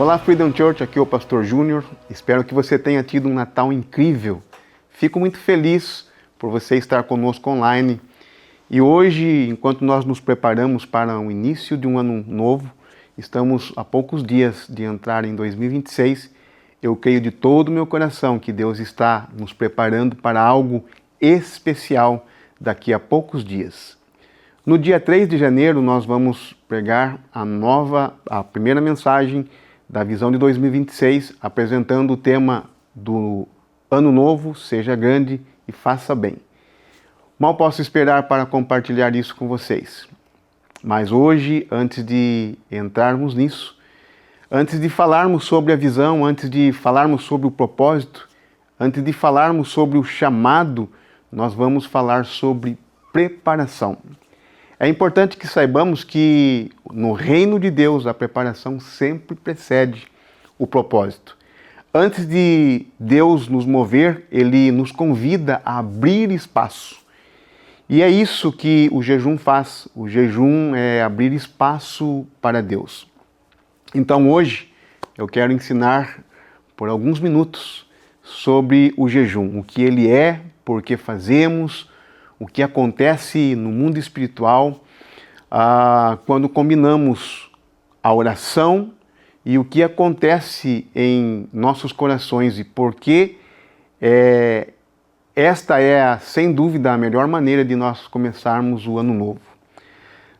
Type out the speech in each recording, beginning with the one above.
Olá, Freedom Church, aqui é o Pastor Júnior. Espero que você tenha tido um Natal incrível. Fico muito feliz por você estar conosco online. E hoje, enquanto nós nos preparamos para o início de um ano novo, estamos a poucos dias de entrar em 2026. Eu creio de todo o meu coração que Deus está nos preparando para algo especial daqui a poucos dias. No dia 3 de janeiro, nós vamos pregar a primeira mensagem da visão de 2026, apresentando o tema do Ano Novo, seja grande e faça bem. Mal posso esperar para compartilhar isso com vocês. Mas hoje, antes de entrarmos nisso, antes de falarmos sobre a visão, antes de falarmos sobre o propósito, antes de falarmos sobre o chamado, nós vamos falar sobre preparação. É importante que saibamos que no reino de Deus a preparação sempre precede o propósito. Antes de Deus nos mover, Ele nos convida a abrir espaço. E é isso que o jejum faz. O jejum é abrir espaço para Deus. Então hoje eu quero ensinar por alguns minutos sobre o jejum, o que ele é, por que fazemos, o que acontece no mundo espiritual quando combinamos a oração e o que acontece em nossos corações e por que esta é, sem dúvida, a melhor maneira de nós começarmos o ano novo.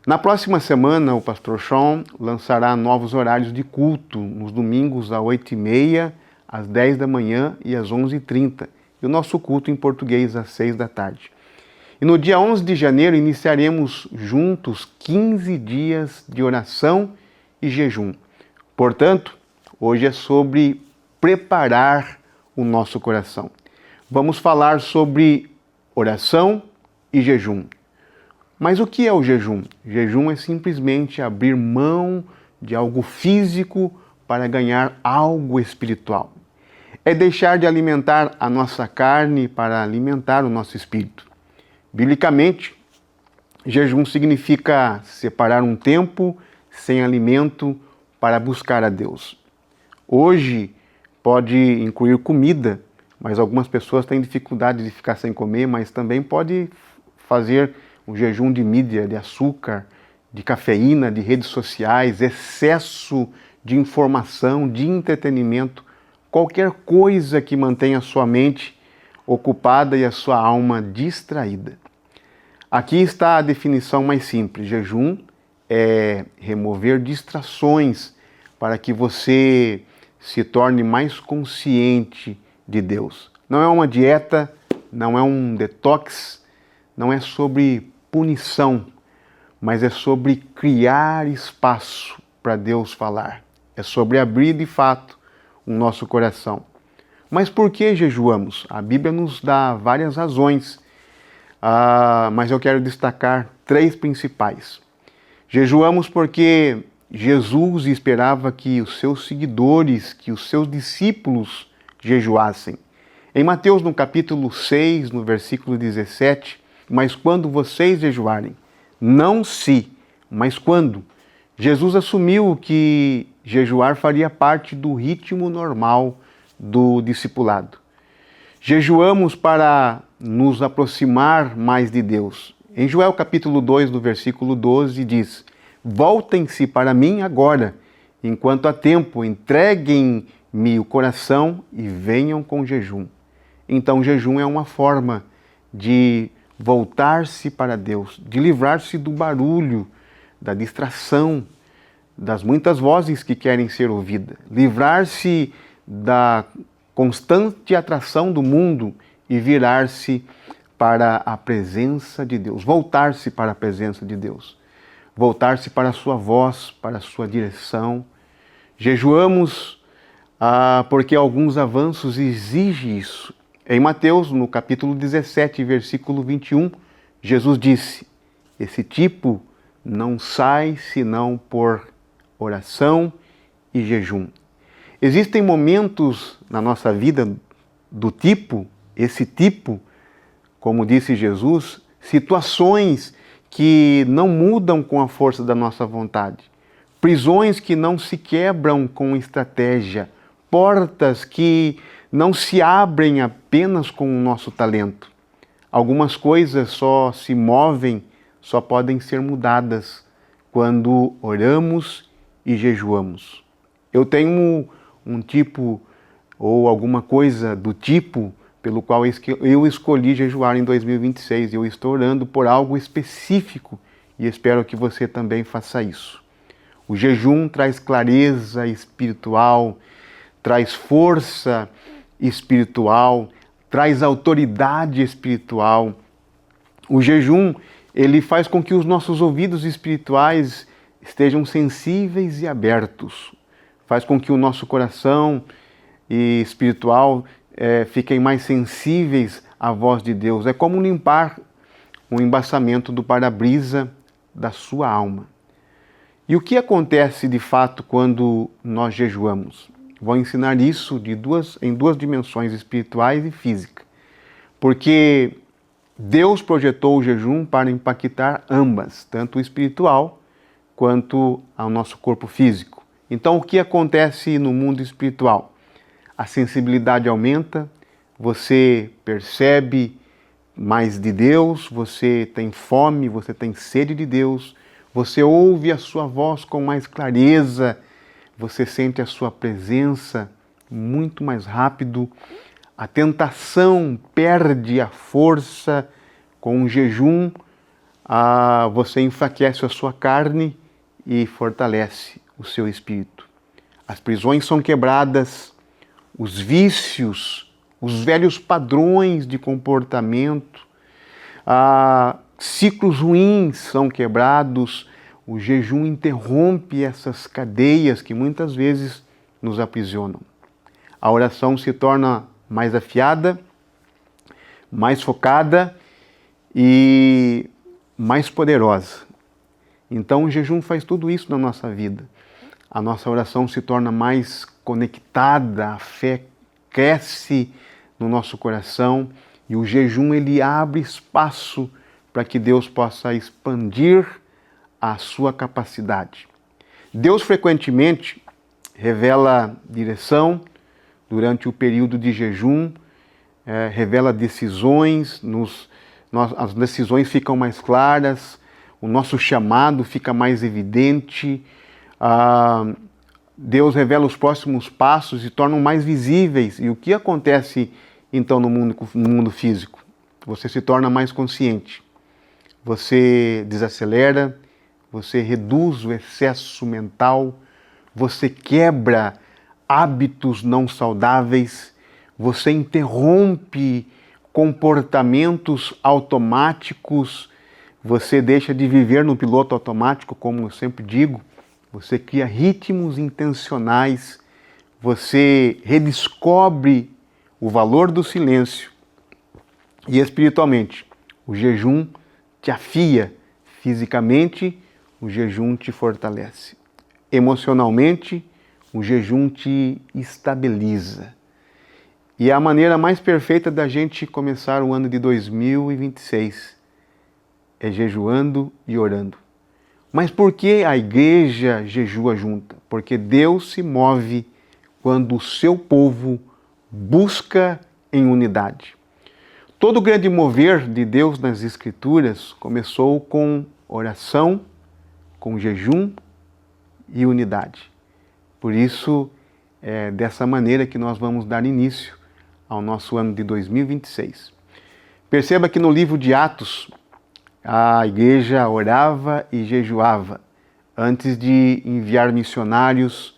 Na próxima semana, o pastor Sean lançará novos horários de culto, nos domingos às 8h30, às 10 da manhã e às 11h30, e o nosso culto em português às 6 da tarde. E no dia 11 de janeiro iniciaremos juntos 15 dias de oração e jejum. Portanto, hoje é sobre preparar o nosso coração. Vamos falar sobre oração e jejum. Mas o que é o jejum? Jejum é simplesmente abrir mão de algo físico para ganhar algo espiritual. É deixar de alimentar a nossa carne para alimentar o nosso espírito. Biblicamente, jejum significa separar um tempo sem alimento para buscar a Deus. Hoje pode incluir comida, mas algumas pessoas têm dificuldade de ficar sem comer, mas também pode fazer um jejum de mídia, de açúcar, de cafeína, de redes sociais, excesso de informação, de entretenimento, qualquer coisa que mantenha a sua mente ocupada e a sua alma distraída. Aqui está a definição mais simples. Jejum é remover distrações para que você se torne mais consciente de Deus. Não é uma dieta, não é um detox, não é sobre punição, mas é sobre criar espaço para Deus falar. É sobre abrir de fato o nosso coração. Mas por que jejuamos? A Bíblia nos dá várias razões, mas eu quero destacar 3 principais. Jejuamos porque Jesus esperava que os seus seguidores, que os seus discípulos jejuassem. Em Mateus, no capítulo 6, no versículo 17, mas quando vocês jejuarem, não se, mas quando. Jesus assumiu que jejuar faria parte do ritmo normal do discipulado. Jejuamos para nos aproximar mais de Deus. Em Joel capítulo 2, no versículo 12, diz: voltem-se para mim agora, enquanto há tempo, entreguem-me o coração e venham com jejum. Então, jejum é uma forma de voltar-se para Deus, de livrar-se do barulho, da distração, das muitas vozes que querem ser ouvidas, livrar-se da constante atração do mundo e virar-se para a presença de Deus, voltar-se para a presença de Deus, voltar-se para a sua voz, para a sua direção. Jejuamos porque alguns avanços exigem isso. Em Mateus, no capítulo 17, versículo 21, Jesus disse: esse tipo não sai senão por oração e jejum. Existem momentos na nossa vida esse tipo, como disse Jesus, situações que não mudam com a força da nossa vontade. prisões que não se quebram com estratégia, portas que não se abrem apenas com o nosso talento. Algumas coisas só se movem, só podem ser mudadas quando oramos e jejuamos. Eu tenho um tipo ou alguma coisa do tipo pelo qual eu escolhi jejuar em 2026 e eu estou orando por algo específico e espero que você também faça isso. O jejum traz clareza espiritual, traz força espiritual, traz autoridade espiritual. O jejum, ele faz com que os nossos ouvidos espirituais estejam sensíveis e abertos. Faz com que o nosso coração espiritual fiquem mais sensíveis à voz de Deus. É como limpar o embaçamento do para-brisa da sua alma. E o que acontece de fato quando nós jejuamos? Vou ensinar isso em duas dimensões, espirituais e física. Porque Deus projetou o jejum para impactar ambas, tanto o espiritual quanto ao nosso corpo físico. Então, o que acontece no mundo espiritual? A sensibilidade aumenta, você percebe mais de Deus, você tem fome, você tem sede de Deus, você ouve a sua voz com mais clareza, você sente a sua presença muito mais rápido, a tentação perde a força com o jejum, você enfraquece a sua carne e fortalece o seu espírito. As prisões são quebradas, os vícios, os velhos padrões de comportamento, ciclos ruins são quebrados, o jejum interrompe essas cadeias que muitas vezes nos aprisionam. A oração se torna mais afiada, mais focada e mais poderosa. Então o jejum faz tudo isso na nossa vida. A nossa oração se torna mais conectada, a fé cresce no nosso coração e o jejum ele abre espaço para que Deus possa expandir a sua capacidade. Deus frequentemente revela direção durante o período de jejum, revela decisões, as decisões ficam mais claras, o nosso chamado fica mais evidente, Deus revela os próximos passos e tornam mais visíveis. E o que acontece então no mundo físico? Você se torna mais consciente, você desacelera, você reduz o excesso mental, você quebra hábitos não saudáveis, você interrompe comportamentos automáticos, você deixa de viver no piloto automático, como eu sempre digo, você cria ritmos intencionais, você redescobre o valor do silêncio e espiritualmente. O jejum te afia, fisicamente, o jejum te fortalece. Emocionalmente, o jejum te estabiliza. E é a maneira mais perfeita da gente começar o ano de 2026 é jejuando e orando. Mas por que a igreja jejua junta? Porque Deus se move quando o seu povo busca em unidade. Todo o grande mover de Deus nas Escrituras começou com oração, com jejum e unidade. Por isso, é dessa maneira que nós vamos dar início ao nosso ano de 2026. Perceba que no livro de Atos, a igreja orava e jejuava antes de enviar missionários,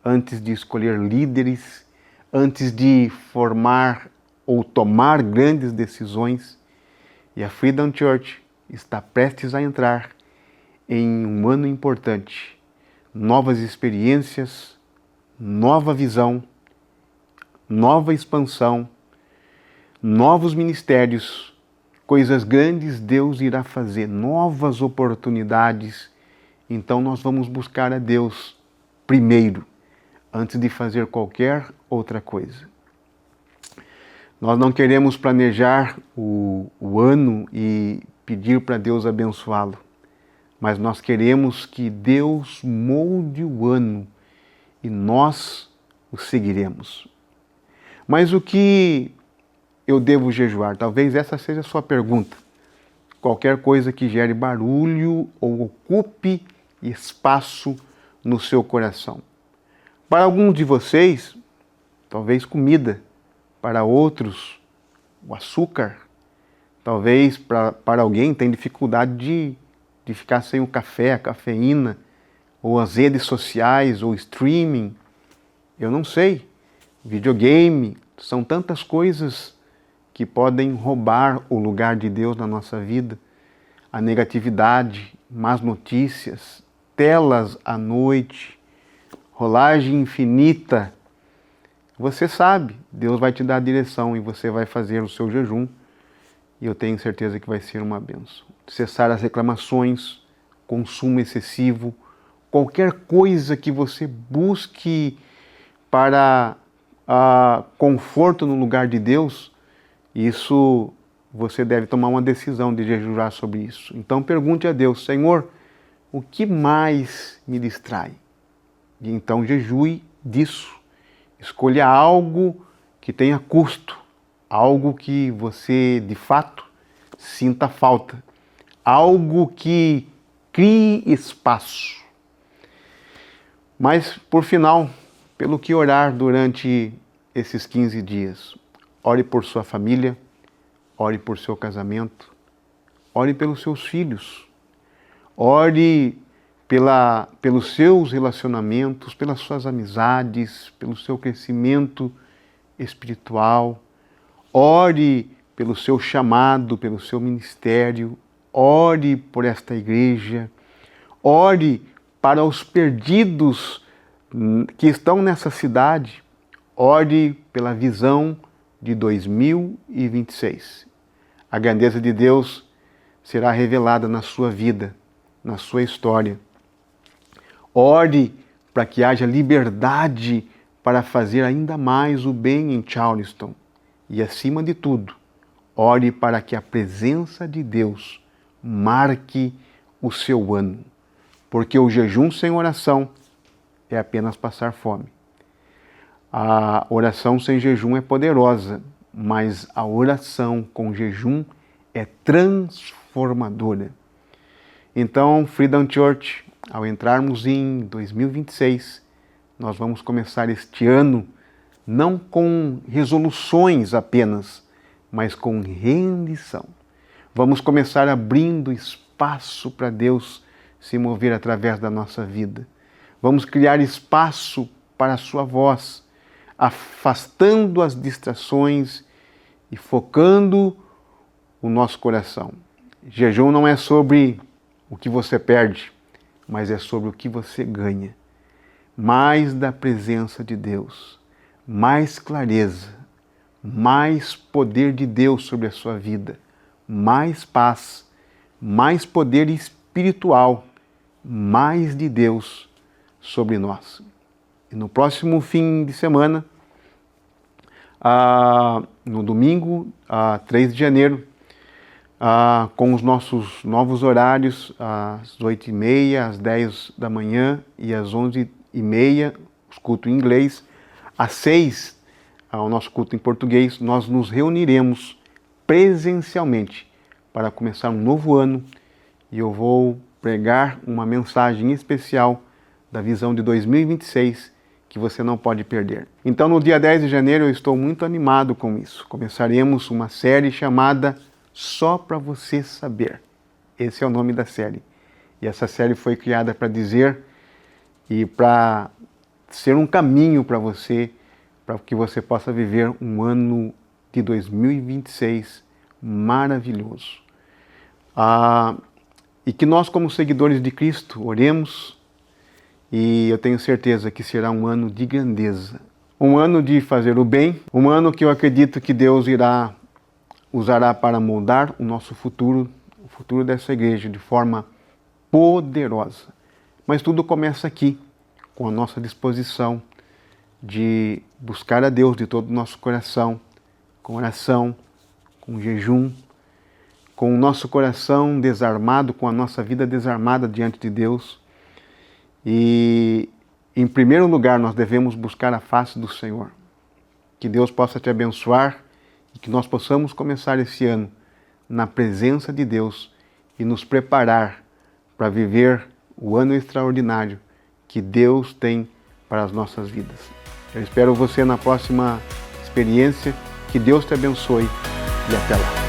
antes de escolher líderes, antes de formar ou tomar grandes decisões. E a Freedom Church está prestes a entrar em um ano importante. Novas experiências, nova visão, nova expansão, novos ministérios, coisas grandes Deus irá fazer, novas oportunidades. Então nós vamos buscar a Deus primeiro, antes de fazer qualquer outra coisa. Nós não queremos planejar o ano e pedir para Deus abençoá-lo. mas nós queremos que Deus molde o ano e nós o seguiremos. Mas o que eu devo jejuar? Talvez essa seja a sua pergunta. Qualquer coisa que gere barulho ou ocupe espaço no seu coração. Para alguns de vocês, talvez comida. Para outros, o açúcar. Talvez para alguém tem dificuldade de ficar sem o café, a cafeína, ou as redes sociais, ou streaming. Eu não sei. Videogame, são tantas coisas que podem roubar o lugar de Deus na nossa vida. A negatividade, más notícias, telas à noite, rolagem infinita. Você sabe, Deus vai te dar a direção e você vai fazer o seu jejum. E eu tenho certeza que vai ser uma bênção. Cessar as reclamações, consumo excessivo, qualquer coisa que você busque para conforto no lugar de Deus, isso você deve tomar uma decisão de jejuar sobre isso. Então pergunte a Deus: Senhor, o que mais me distrai? E então jejue disso. Escolha algo que tenha custo, algo que você de fato sinta falta, algo que crie espaço. Mas por final, pelo que orar durante esses 15 dias? Ore por sua família, ore por seu casamento, ore pelos seus filhos, ore pelos seus relacionamentos, pelas suas amizades, pelo seu crescimento espiritual. Ore pelo seu chamado, pelo seu ministério. Ore por esta igreja. Ore para os perdidos que estão nessa cidade. Ore pela visão de 2026. A grandeza de Deus será revelada na sua vida, na sua história. Ore para que haja liberdade para fazer ainda mais o bem em Charleston. E, acima de tudo, ore para que a presença de Deus marque o seu ano. Porque o jejum sem oração é apenas passar fome. A oração sem jejum é poderosa, mas a oração com jejum é transformadora. Então, Freedom Church, ao entrarmos em 2026, nós vamos começar este ano não com resoluções apenas, mas com rendição. Vamos começar abrindo espaço para Deus se mover através da nossa vida. Vamos criar espaço para a sua voz, afastando as distrações e focando o nosso coração. Jejum não é sobre o que você perde, mas é sobre o que você ganha. Mais da presença de Deus, mais clareza, mais poder de Deus sobre a sua vida, mais paz, mais poder espiritual, mais de Deus sobre nós. E no próximo fim de semana, no domingo, 3 de janeiro, com os nossos novos horários, às 8h30, às 10 da manhã e às 11h30, os cultos em inglês. Às 6, o nosso culto em português, nós nos reuniremos presencialmente para começar um novo ano e eu vou pregar uma mensagem especial da visão de 2026 que você não pode perder. Então, no dia 10 de janeiro, eu estou muito animado com isso. Começaremos uma série chamada Só para Você Saber. Esse é o nome da série. E essa série foi criada para dizer e para ser um caminho para você, para que você possa viver um ano de 2026 maravilhoso. E que nós, como seguidores de Cristo, oremos, e eu tenho certeza que será um ano de grandeza, um ano de fazer o bem, um ano que eu acredito que Deus usará para moldar o nosso futuro, o futuro dessa igreja de forma poderosa. Mas tudo começa aqui, com a nossa disposição de buscar a Deus de todo o nosso coração, com oração, com jejum, com o nosso coração desarmado, com a nossa vida desarmada diante de Deus. E, em primeiro lugar, nós devemos buscar a face do Senhor. Que Deus possa te abençoar e que nós possamos começar esse ano na presença de Deus e nos preparar para viver o ano extraordinário que Deus tem para as nossas vidas. Eu espero você na próxima experiência. Que Deus te abençoe e até lá.